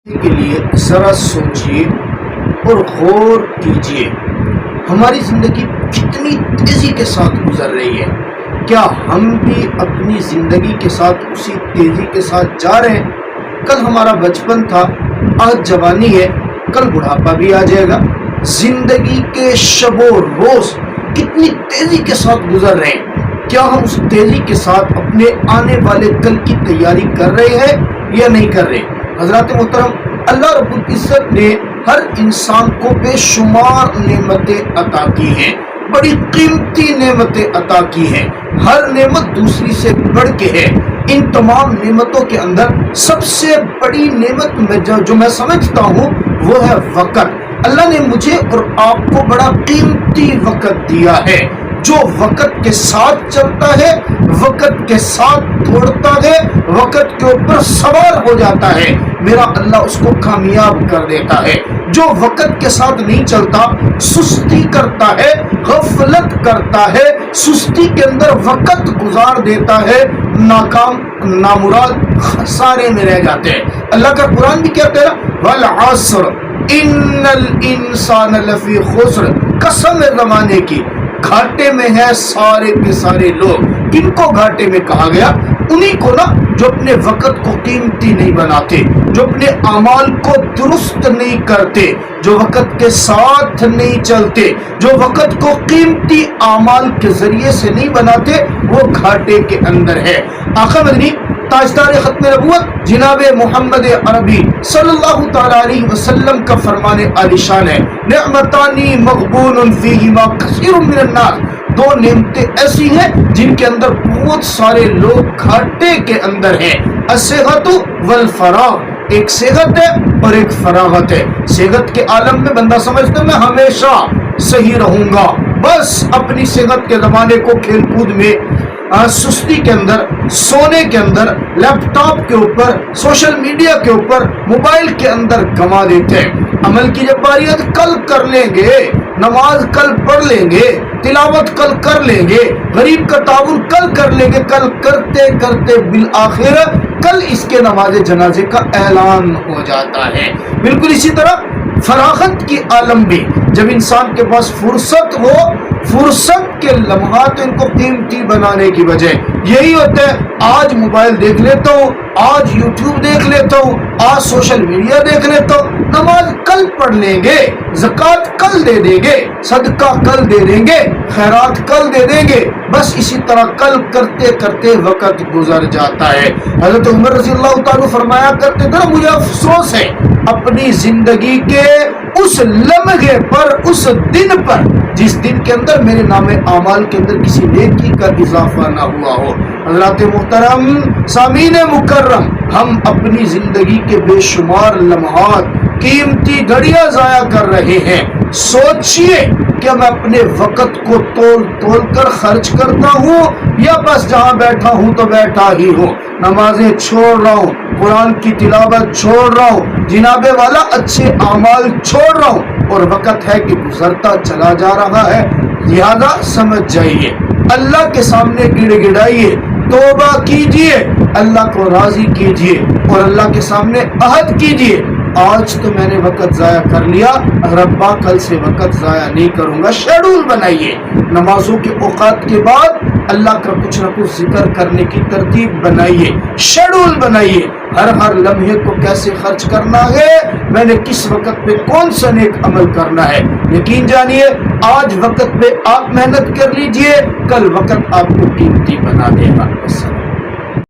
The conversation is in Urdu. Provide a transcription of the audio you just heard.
کے لیے ذرا سوچئے اور غور کیجئے، ہماری زندگی کتنی تیزی کے ساتھ گزر رہی ہے۔ کیا ہم بھی اپنی زندگی کے ساتھ اسی تیزی کے ساتھ جا رہے ہیں؟ کل ہمارا بچپن تھا، آج جوانی ہے، کل بڑھاپا بھی آ جائے گا۔ زندگی کے شب و روز کتنی تیزی کے ساتھ گزر رہے ہیں۔ کیا ہم اس تیزی کے ساتھ اپنے آنے والے کل کی تیاری کر رہے ہیں یا نہیں کر رہے؟ حضرات محترم، اللہ رب العزت نے ہر انسان کو بے شمار نعمتیں عطا کی ہیں، بڑی قیمتی نعمتیں عطا کی ہیں۔ ہر نعمت دوسری سے بڑھ کے ہے۔ ان تمام نعمتوں کے اندر سب سے بڑی نعمت جو میں سمجھتا ہوں وہ ہے وقت۔ اللہ نے مجھے اور آپ کو بڑا قیمتی وقت دیا ہے، جو وقت کے ساتھ چلتا ہے، وقت کے ساتھ دوڑتا ہے، وقت کے اوپر سوار ہو جاتا ہے، میرا اللہ اس کو کامیاب کر دیتا ہے۔ جو وقت کے ساتھ نہیں چلتا، سستی کرتا ہے، غفلت کرتا ہے، سستی کے اندر وقت گزار دیتا ہے، ناکام نامراد خسارے میں رہ جاتے ہیں۔ اللہ کا قرآن بھی کہتا ہے والعصر ان الانسان لفی خسر، قسم زمانے کی، گھاٹے میں ہے سارے کے سارے لوگ۔ کن کو گھاٹے میں کہا گیا؟ انہی کو نا جو اپنے وقت کو قیمتی نہیں بناتے، جو اپنے اعمال کو درست نہیں کرتے، جو وقت کے ساتھ نہیں چلتے، جو وقت کو قیمتی اعمال کے ذریعے سے نہیں بناتے، وہ گھاٹے کے اندر ہے۔ آقا مدنی تاجدار ختم نبوت جناب محمد عربی صلی اللہ تعالی علیہ وسلم کا فرمان عالی شان ہے، نعمتانی مغبون فیہما کثیر من الناس۔ دو نعمتیں ایسی ہیں جن کے اندر بہت سارے لوگ گھاٹے کے اندر ہیں، الصحت والفراغ، ایک صحت ہے اور ایک فراغت ہے۔ صحت کے عالم میں بندہ سمجھتا ہے میں ہمیشہ صحیح رہوں گا، بس اپنی صحت کے زمانے کو کھیل کود میں، سستی کے اندر، سونے کے اندر، لیپ ٹاپ کے اوپر، سوشل میڈیا کے اوپر، موبائل کے اندر گما دیتے ہیں۔ عمل کی جب باری ہے کل کر لیں گے، نماز کل پڑھ لیں گے، تلاوت کل کر لیں گے، غریب کا تعاون کل کر لیں گے، کل کرتے کرتے بالآخر کل اس کے نماز جنازے کا اعلان ہو جاتا ہے۔ بالکل اسی طرح فراغت کی عالم بھی، جب انسان کے پاس فرصت ہو، فرصت کے لمحات ان کو قیمتی بنانے کی وجہ یہی ہوتا ہے، آج موبائل دیکھ لیتا ہوں، آج یوٹیوب دیکھ لیتا ہوں، آج سوشل میڈیا دیکھ لیتا ہوں، نماز کل پڑھ لیں گے، زکوٰۃ کل دے دیں گے، صدقہ کل دے دیں گے، خیرات کل دے دیں گے، بس اسی طرح کل کرتے کرتے وقت گزر جاتا ہے۔ حضرت عمر رضی اللہ تعالیٰ فرمایا کرتے تھے، مجھے افسوس ہے اپنی زندگی کے اس لمحے پر، اس دن پر جس دن کے اندر میرے نام اعمال کے اندر کسی نیکی کا اضافہ نہ ہوا ہو۔ حضرات محترم، سامعین مکرم، ہم اپنی زندگی کے بے شمار لمحات، قیمتی گھڑیاں ضائع کر رہے ہیں۔ سوچئے کہ میں اپنے وقت کو تول تول کر خرچ کرتا ہوں یا بس جہاں بیٹھا ہوں تو بیٹھا ہی ہوں، نمازیں چھوڑ رہا ہوں، قرآن کی تلاوت چھوڑ رہا ہوں، جناب والا اچھے اعمال چھوڑ رہا ہوں، اور وقت ہے کہ گزرتا چلا جا رہا ہے۔ لہذا سمجھ جائیے، اللہ کے سامنے گڑ گڑائیے، توبہ کیجئے، اللہ کو راضی کیجئے اور اللہ کے سامنے عہد کیجئے، آج تو میں نے وقت ضائع کر لیا، ربا کل سے وقت ضائع نہیں کروں گا۔ شیڈول بنائیے، نمازوں کے اوقات کے بعد اللہ کا کچھ نہ کچھ ذکر کرنے کی ترتیب بنائیے، شیڈول بنائیے، ہر لمحے کو کیسے خرچ کرنا ہے، میں نے کس وقت پہ کون سا نیک عمل کرنا ہے۔ یقین جانیے، آج وقت پہ آپ محنت کر لیجئے، کل وقت آپ کو قیمتی بنا دے گا۔